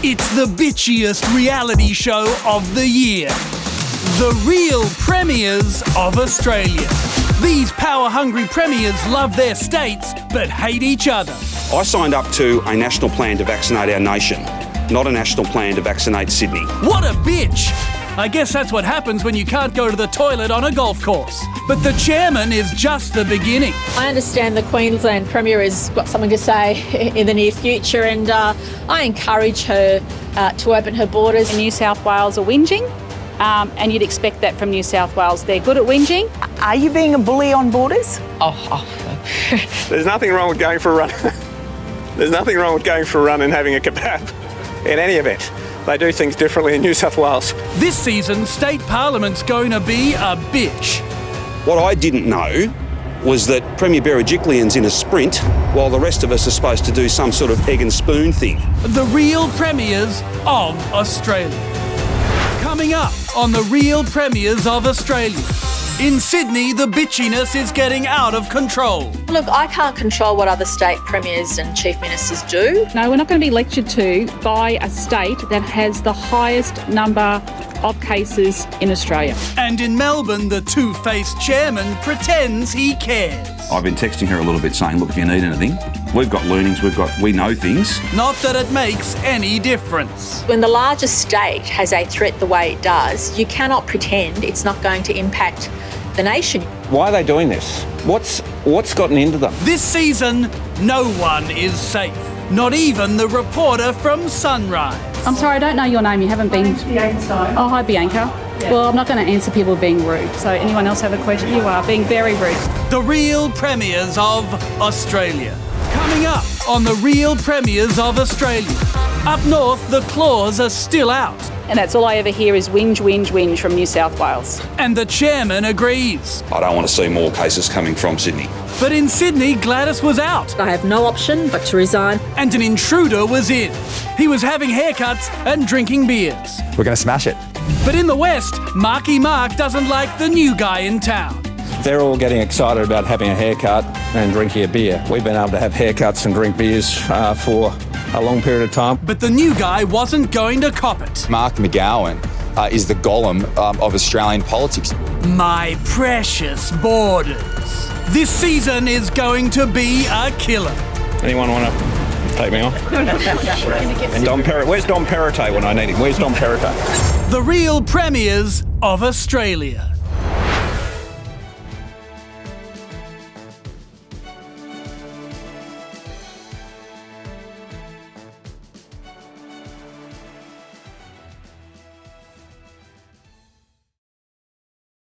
It's the bitchiest reality show of the year. The real premiers of Australia. These power-hungry premiers love their states but hate each other. I signed up to a national plan to vaccinate our nation, not a national plan to vaccinate Sydney. What a bitch! I guess that's what happens when you can't go to the toilet on a golf course. But the chairman is just the beginning. I understand the Queensland Premier has got something to say in the near future, and I encourage her to open her borders. New South Wales are whinging, and you'd expect that from New South Wales. They're good at whinging. Are you being a bully on borders? There's nothing wrong with going for a run. There's nothing wrong with going for a run and having a kebab. In any event, they do things differently in New South Wales. This season, State Parliament's going to be a bitch. What I didn't know was that Premier Berejiklian's in a sprint while the rest of us are supposed to do some sort of egg and spoon thing. The real premiers of Australia. Coming up on the real premiers of Australia. In Sydney, the bitchiness is getting out of control. Look, I can't control what other state premiers and chief ministers do. No, we're not going to be lectured to by a state that has the highest number of cases in Australia. And in Melbourne, the two-faced chairman pretends he cares. I've been texting her a little bit saying, look, if you need anything, we've got learnings, we know things. Not that it makes any difference. When the largest state has a threat the way it does, you cannot pretend it's not going to impact the nation. Why are they doing this? What's gotten into them? This season, no one is safe. Not even the reporter from Sunrise. I'm sorry, I don't know your name. You haven't been... Oh, hi, Bianca. Well, I'm not going to answer people being rude. So anyone else have a question? You are being very rude. The real premiers of Australia. Coming up on the real premiers of Australia. Up north, the claws are still out. And that's all I ever hear is whinge, whinge, whinge from New South Wales. And the chairman agrees. I don't want to see more cases coming from Sydney. But in Sydney, Gladys was out. I have no option but to resign. And an intruder was in. He was having haircuts and drinking beers. We're going to smash it. But in the West, Marky Mark doesn't like the new guy in town. They're all getting excited about having a haircut and drinking a beer. We've been able to have haircuts and drink beers for a long period of time. But the new guy wasn't going to cop it. Mark McGowan is the Gollum of Australian politics. My precious borders. This season is going to be a killer. Anyone want to take me on? And where's Dom Perrottet when I need him? Where's Dom Perrottet? The real premiers of Australia.